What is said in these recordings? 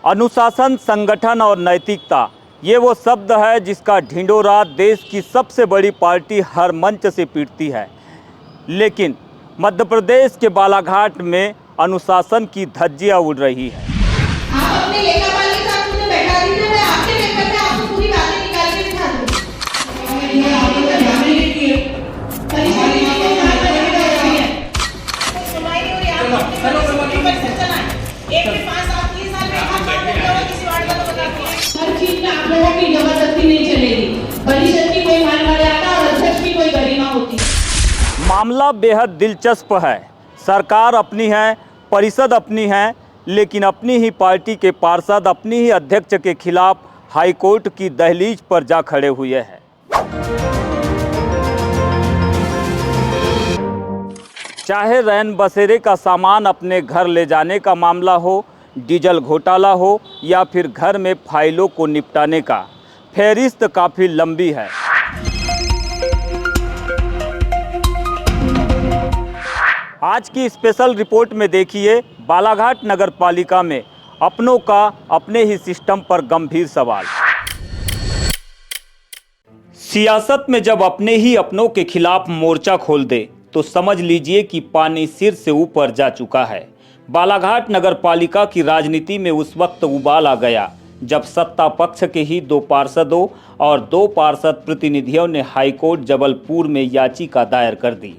अनुशासन, संगठन और नैतिकता, ये वो शब्द है जिसका ढिंढोरा देश की सबसे बड़ी पार्टी हर मंच से पीटती है। लेकिन मध्य प्रदेश के बालाघाट में अनुशासन की धज्जियां उड़ रही है। आप अपने लेखापाल के साथ मुझे बैठा दीजिए, मैं आपके लेकर के आपको पूरी बातें निकाल के दिखा दूंगी। एक के पास आप 3 साल में किसी वार्ड का तो बताती है। हर चीज में आप लोगों की जबरदस्ती नहीं चलेगी। परिषद की कोई मान मर्यादा और अध्यक्ष की कोई गरिमा होती है। मामला बेहद दिलचस्प है। सरकार अपनी है, परिषद अपनी है, लेकिन अपनी ही पार्टी के पार्षद अपनी ही अध्यक्ष के खिलाफ हाईकोर्ट की दहलीज पर जा खड़े हुए हैं। चाहे रैन बसेरे का सामान अपने घर ले जाने का मामला हो, डीजल घोटाला हो या फिर घर में फाइलों को निपटाने का, फहरिस्त काफ़ी लंबी है। आज की स्पेशल रिपोर्ट में देखिए बालाघाट नगर पालिका में अपनों का अपने ही सिस्टम पर गंभीर सवाल। सियासत में जब अपने ही अपनों के खिलाफ मोर्चा खोल दे तो समझ लीजिए कि पानी सिर से ऊपर जा चुका है। बालाघाट नगर पालिका की राजनीति में उस वक्त उबाल आ गया जब सत्ता पक्ष के ही 2 पार्षदों और 2 पार्षद प्रतिनिधियों ने हाईकोर्ट जबलपुर में याचिका दायर कर दी।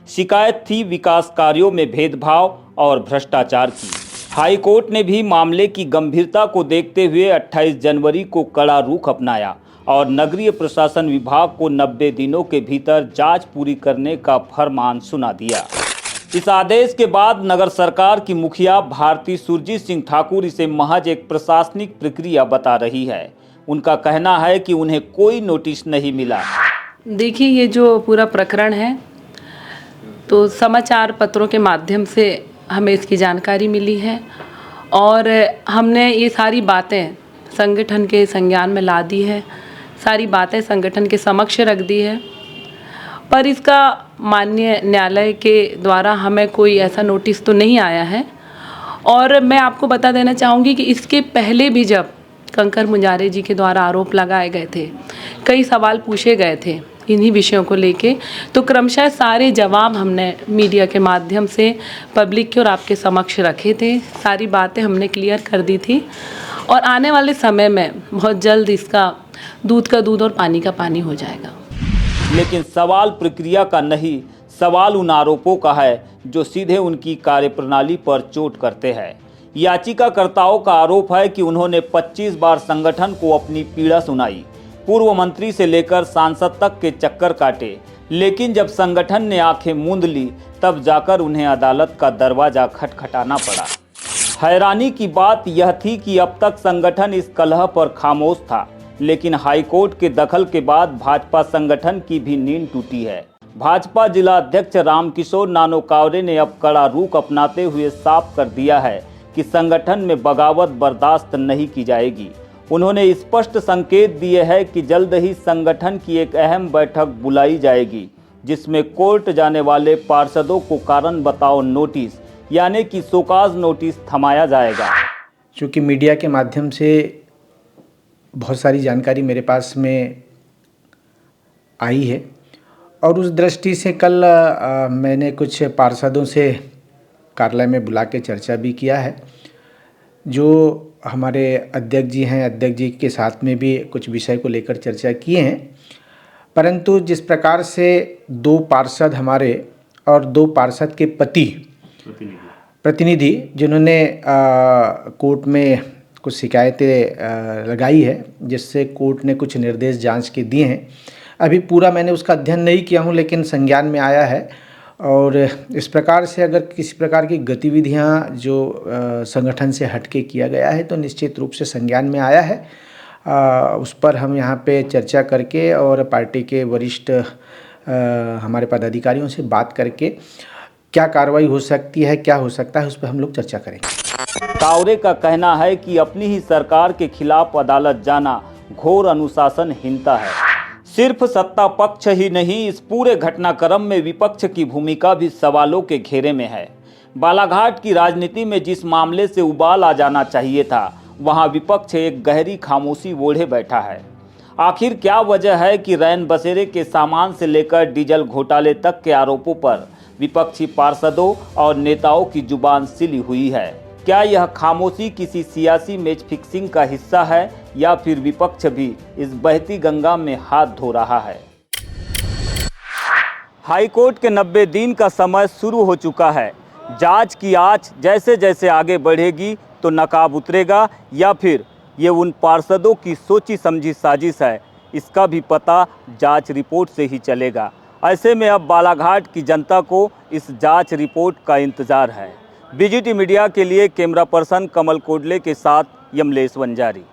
शिकायत थी विकास कार्यों में भेदभाव और भ्रष्टाचार की। हाईकोर्ट ने भी मामले की गंभीरता को देखते हुए 28 जनवरी को कड़ा रुख अपनाया और नगरीय प्रशासन विभाग को 90 दिनों के भीतर जांच पूरी करने का फरमान सुना दिया। इस आदेश के बाद नगर सरकार की मुखिया भारती सुरजीत सिंह ठाकुर इसे महज एक प्रशासनिक प्रक्रिया बता रही है। उनका कहना है कि उन्हें कोई नोटिस नहीं मिला। देखिए, ये जो पूरा प्रकरण है तो समाचार पत्रों के माध्यम से हमें इसकी जानकारी मिली है और हमने ये सारी बातें संगठन के संज्ञान में ला दी है, सारी बातें संगठन के समक्ष रख दी है, पर इसका माननीय न्यायालय के द्वारा हमें कोई ऐसा नोटिस तो नहीं आया है। और मैं आपको बता देना चाहूँगी कि इसके पहले भी जब कंकर मुंजारे जी के द्वारा आरोप लगाए गए थे, कई सवाल पूछे गए थे इन्हीं विषयों को लेके, तो क्रमशः सारे जवाब हमने मीडिया के माध्यम से पब्लिक के और आपके समक्ष रखे थे। सारी बातें हमने क्लियर कर दी थी और आने वाले समय में बहुत जल्द इसका दूध का दूध और पानी का पानी हो जाएगा। लेकिन सवाल प्रक्रिया का नहीं, सवाल उन आरोपों का है जो सीधे उनकी कार्यप्रणाली पर चोट करते हैं। याचिकाकर्ताओं का आरोप है कि उन्होंने 25 बार संगठन को अपनी पीड़ा सुनाई, पूर्व मंत्री से लेकर सांसद तक के चक्कर काटे, लेकिन जब संगठन ने आंखें मूंद ली तब जाकर उन्हें अदालत का दरवाजा खटखटाना पड़ा। हैरानी की बात यह थी कि अब तक संगठन इस कलह पर खामोश था, लेकिन हाईकोर्ट के दखल के बाद भाजपा संगठन की भी नींद टूटी है। भाजपा जिला अध्यक्ष रामकिशोर नानोकावरे ने अब कड़ा रुख अपनाते हुए साफ कर दिया है कि संगठन में बगावत बर्दाश्त नहीं की जाएगी। उन्होंने स्पष्ट संकेत दिए हैं कि जल्द ही संगठन की एक अहम बैठक बुलाई जाएगी जिसमें कोर्ट जाने वाले पार्षदों को कारण बताओ नोटिस यानी कि शोकाज नोटिस थमाया जाएगा। चूँकि मीडिया के माध्यम से बहुत सारी जानकारी मेरे पास में आई है और उस दृष्टि से कल मैंने कुछ पार्षदों से कार्यालय में बुला के चर्चा भी किया है। जो हमारे अध्यक्ष जी हैं, अध्यक्ष जी के साथ में भी कुछ विषय को लेकर चर्चा किए हैं, परंतु जिस प्रकार से 2 पार्षद हमारे और 2 पार्षद के पति प्रतिनिधि जिन्होंने कोर्ट में कुछ शिकायतें लगाई है, जिससे कोर्ट ने कुछ निर्देश जांच के दिए हैं। अभी पूरा मैंने उसका अध्ययन नहीं किया हूं, लेकिन संज्ञान में आया है और इस प्रकार से अगर किसी प्रकार की गतिविधियां जो संगठन से हटके किया गया है तो निश्चित रूप से संज्ञान में आया है। उस पर हम यहाँ पे चर्चा करके और पार्टी के वरिष्ठ हमारे पदाधिकारियों से बात करके क्या कार्रवाई हो सकती है, क्या हो सकता है, उस पर हम लोग चर्चा करेंगे। कावरे का कहना है कि अपनी ही सरकार के खिलाफ अदालत जाना घोर अनुशासनहीनता है। सिर्फ सत्ता पक्ष ही नहीं, इस पूरे घटनाक्रम में विपक्ष की भूमिका भी सवालों के घेरे में है। बालाघाट की राजनीति में जिस मामले से उबाल आ जाना चाहिए था, वहां विपक्ष एक गहरी खामोशी ओढ़े बैठा है। आखिर क्या वजह है कि रैन बसेरे के सामान से लेकर डीजल घोटाले तक के आरोपों पर विपक्षी पार्षदों और नेताओं की जुबान सिली हुई है? क्या यह खामोशी किसी सियासी मैच फिक्सिंग का हिस्सा है या फिर विपक्ष भी इस बहती गंगा में हाथ धो रहा है? हाईकोर्ट के 90 दिन का समय शुरू हो चुका है। जांच की आंच जैसे जैसे आगे बढ़ेगी तो नकाब उतरेगा या फिर ये उन पार्षदों की सोची समझी साजिश है, इसका भी पता जांच रिपोर्ट से ही चलेगा। ऐसे में अब बालाघाट की जनता को इस जांच रिपोर्ट का इंतजार है। बीजीटी मीडिया के लिए कैमरा पर्सन कमल कोडले के साथ यमलेश वंजारी।